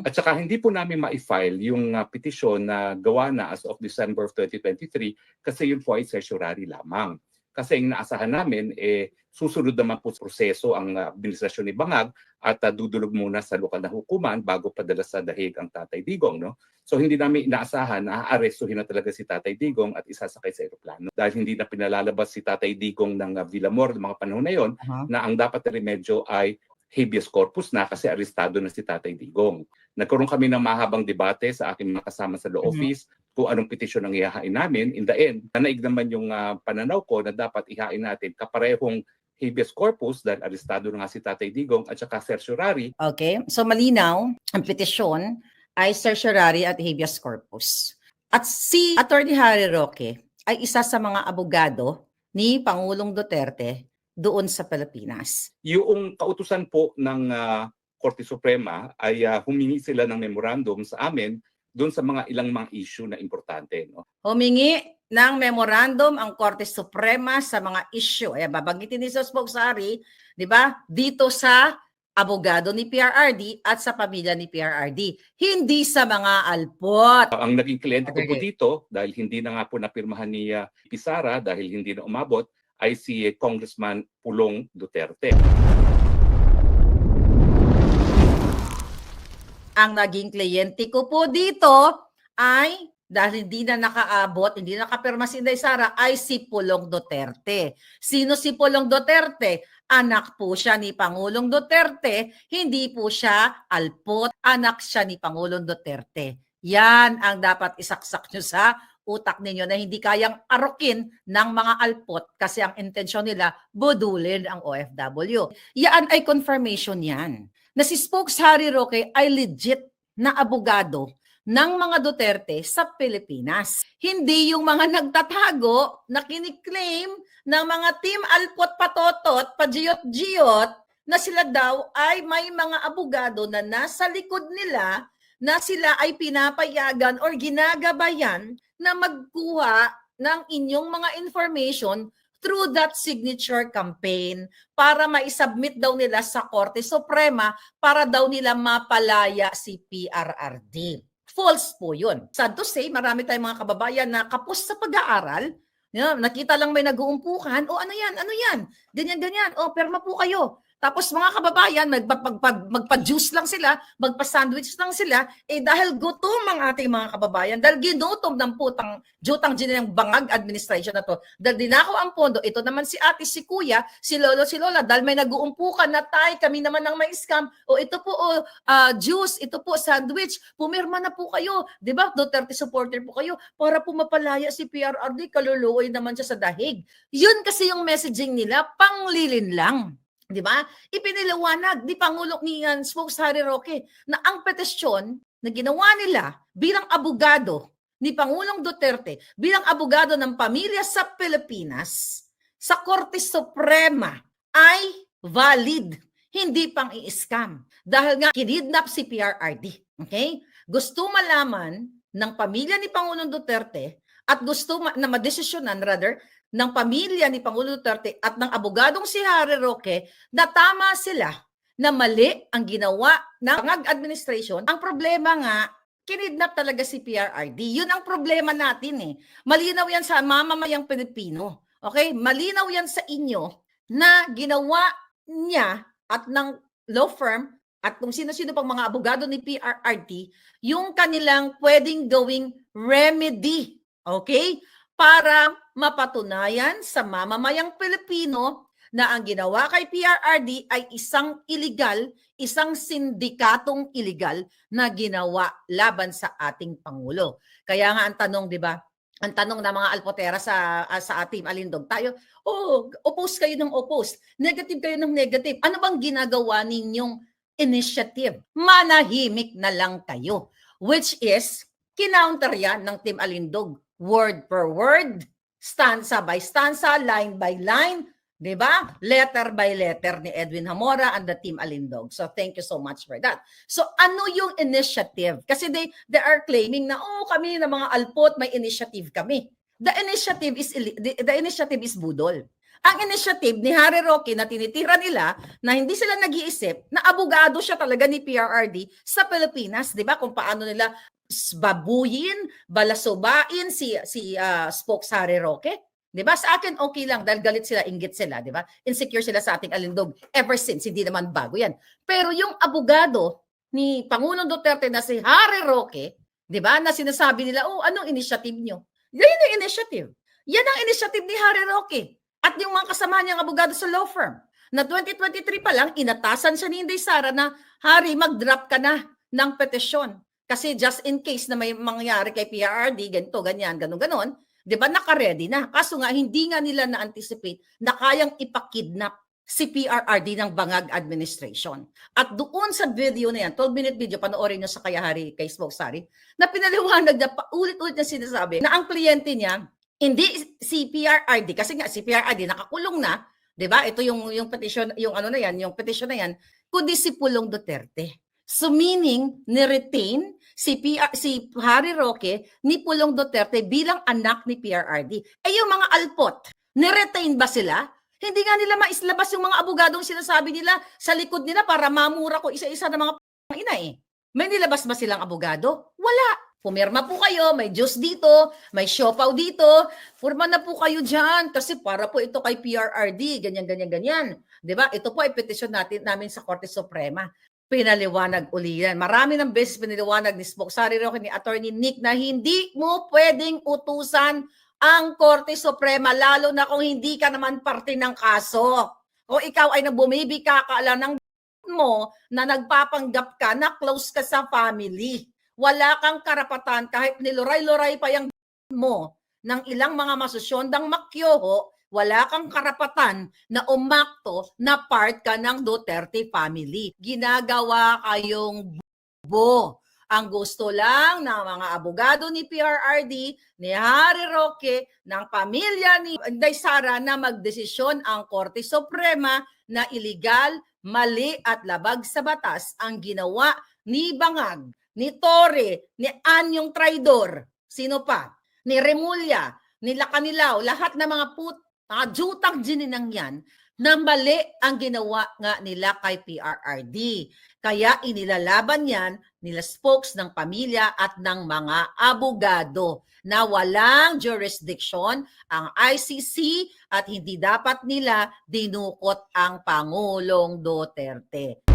At saka hindi po namin ma-file yung petisyon na gawa na as of December of 2023 kasi yun po ay certiorari lamang. Kasi yung naasahan namin, susunod naman po sa proseso ang administrasyon ni Bangag at dudulog muna sa lokal na hukuman bago padala sa dahig ang Tatay Digong. No? So hindi namin inaasahan na aarestuhin na talaga si Tatay Digong at isasakay sa eroplano. Dahil hindi na pinalalabas si Tatay Digong ng Villamor ng mga panahon na yon, na ang dapat na remedyo ay habeas corpus na kasi arestado na si Tatay Digong. Nagkaroon kami ng mahabang debate sa aking mga kasama sa law office kung anong petisyon ang ihahain namin. In the end, nanaig naman yung pananaw ko na dapat ihain natin kaparehong habeas corpus dahil arestado na nga si Tatay Digong at saka certiorari. Okay, so malinaw, ang petisyon ay certiorari at habeas corpus. At si Attorney Harry Roque ay isa sa mga abogado ni Pangulong Duterte doon sa Pilipinas. Yung kautusan po ng Korte Suprema ay humingi sila ng memorandum sa amin doon sa mga ilang mga issue na importante. No? Humingi ng memorandum ang Korte Suprema sa mga issue. Ayan, babanggitin ni Spokesari, di ba? Dito sa abogado ni PRRD at sa pamilya ni PRRD. Hindi sa mga alpot. Ang naging kliyente ko po dito, dahil hindi na nga po napirmahan ni Pisara, dahil hindi na umabot, ay si Congressman Pulong Duterte. Ang naging kliyente ko po dito ay, dahil hindi na nakaabot, hindi na nakapirma si Inday Sara, ay si Pulong Duterte. Sino si Pulong Duterte? Anak po siya ni Pangulong Duterte, hindi po siya alpot, anak siya ni Pangulong Duterte. Yan ang dapat isaksak nyo sa utak ninyo na hindi kayang arokin ng mga alpot kasi ang intensyon nila budulin ang OFW. Yan ay confirmation yan. Na si Spokes Harry Roque ay legit na abogado ng mga Duterte sa Pilipinas. Hindi yung mga nagtatago na kiniklaim ng mga team alpot patotot, pajiyot-jiyot na sila daw ay may mga abogado na nasa likod nila na sila ay pinapayagan or ginagabayan na magkuha ng inyong mga information through that signature campaign para maisubmit daw nila sa Korte Suprema para daw nila mapalaya si PRRD. False po yun. Sad to say, marami tayong mga kababayan na kapos sa pag-aaral, nakita lang may nag-uumpukan, o ano yan, ganyan, o perma po kayo. Tapos mga kababayan, magpa-juice lang sila, magpa-sandwich lang sila, dahil gutom ang ating mga kababayan, dahil ginutom ng jutang ng Bangag administration na to, dahil dinakaw ang pondo, ito naman si ate, si kuya, si lolo, si lola, dahil may nag-uumpukan na tay, kami naman ang may scam, o ito po, juice, ito po, sandwich, pumirma na po kayo, di ba? Duterte supporter po kayo, para po mapalaya si PRRD, kaluluoy naman siya sa dahig. Yun kasi yung messaging nila, panglilin lang. Di ba? Ipiniliwanag ni Pangulo ni Spokes Harry Roque na ang petisyon na ginawa nila bilang abogado ni Pangulong Duterte, bilang abogado ng pamilya sa Pilipinas, sa Korte Suprema ay valid, hindi pang i-scam. Dahil nga kinidnap si PRRD. Okay? Gusto malaman ng pamilya ni Pangulong Duterte at gusto na madesisyonan rather ng pamilya ni Pangulong Duterte at ng abogadong si Harry Roque na tama sila na mali ang ginawa ng Bangag administration. Ang problema nga, kinidnap talaga si PRRD. Yun ang problema natin Malinaw yan sa mamamayang Pilipino. Okay? Malinaw yan sa inyo na ginawa niya at ng law firm at kung sino-sino pang mga abogado ni PRRD yung kanilang pwedeng gawing remedy. Okay? Para mapatunayan sa mamamayang Pilipino na ang ginawa kay PRRD ay isang illegal, isang sindikatong illegal na ginawa laban sa ating Pangulo. Kaya nga ang tanong, di ba? Ang tanong ng mga alpotera sa Team Alindog, tayo, oppose kayo ng oppose, negative kayo ng negative. Ano bang ginagawa ninyong initiative? Manahimik na lang kayo. Which is, kinounter yan ng Team Alindog. Word per word, stanza by stanza, line by line, di ba? Letter by letter ni Edwin Zamora and the Team Alindog. So thank you so much for that. So ano yung initiative? Kasi they are claiming na kami na mga alpot may initiative kami. The initiative is budol. Ang initiative ni Harry Roque na tinitira nila na hindi sila nag-iisip na abogado siya talaga ni PRRD sa Pilipinas, 'di ba? Kung paano nila babuyin, balasobain si spokes Harry Roque. 'Di ba? Sa akin okay lang dahil galit sila, inggit sila, 'di ba? Insecure sila sa ating alindog ever since, hindi naman bago 'yan. Pero yung abogado ni Pangulong Duterte na si Harry Roque, 'di ba? Na sinasabi nila, "Oh, anong initiative nyo?" Yan yung initiative. Yan ang initiative ni Harry Roque at yung mga kasama niyang abogado sa law firm. Na 2023 pa lang, inatasan siya ni Inday Sara na, Harry, mag-drop ka na ng petisyon. Kasi just in case na may mangyari kay PRRD, ganito, ganyan, ganon, di ba, naka-ready na. Kaso nga, hindi nga nila na-anticipate na kayang ipakidnap si PRRD ng Bangag Administration. At doon sa video na yan, 12-minute video, panoorin nyo sa kay Harry, kay Spokes Harry, na pinaliwanag na ulit-ulit na sinasabi na ang kliyente niya, hindi si PRRD, kasi nga si PRRD nakakulong na, 'di ba? Ito yung petition, yung ano na yan, yung petition na yan, kundi si Pulong Duterte. So meaning, ni-retain si Harry Roque ni Pulong Duterte bilang anak ni PRRD. Eh yung mga alpot, ni-retain ba sila? Hindi nga nila maislabas yung mga abogadong sinasabi nila sa likod nila para mamura ko isa-isa ng mga ina eh. May nilabas ba silang abogado? Wala. Pumirma po kayo, may juice dito, may siopaw dito, purma na po kayo dyan kasi para po ito kay PRRD, ganyan. Diba? Ito po ay petisyon namin sa Korte Suprema. Pinaliwanag uli yan. Marami ng beses pinaliwanag ni Spokes Harry Roque, ni Attorney Nick na hindi mo pwedeng utusan ang Korte Suprema, lalo na kung hindi ka naman parte ng kaso. O ikaw ay nagbumibi ka ng mo na nagpapanggap ka na close ka sa family. Wala kang karapatan kahit niluray-luray pa yung mo ng ilang mga masusyondang makyoho, wala kang karapatan na umakto na part ka ng Duterte family. Ginagawa kayong bubo. Ang gusto lang ng mga abogado ni PRRD, ni Harry Roque, ng pamilya ni Inday Sara na magdesisyon ang Korte Suprema na iligal, mali at labag sa batas ang ginawa ni Bangag, ni Torre, ni Anyong Traidor, sino pa? Ni Remulla, ni Lacanilao, lahat ng mga jutang gininang yan na mali ang ginawa nga nila kay PRRD. Kaya inilalaban yan nila spokes ng pamilya at ng mga abogado na walang jurisdiction ang ICC at hindi dapat nila dinukot ang Pangulong Duterte.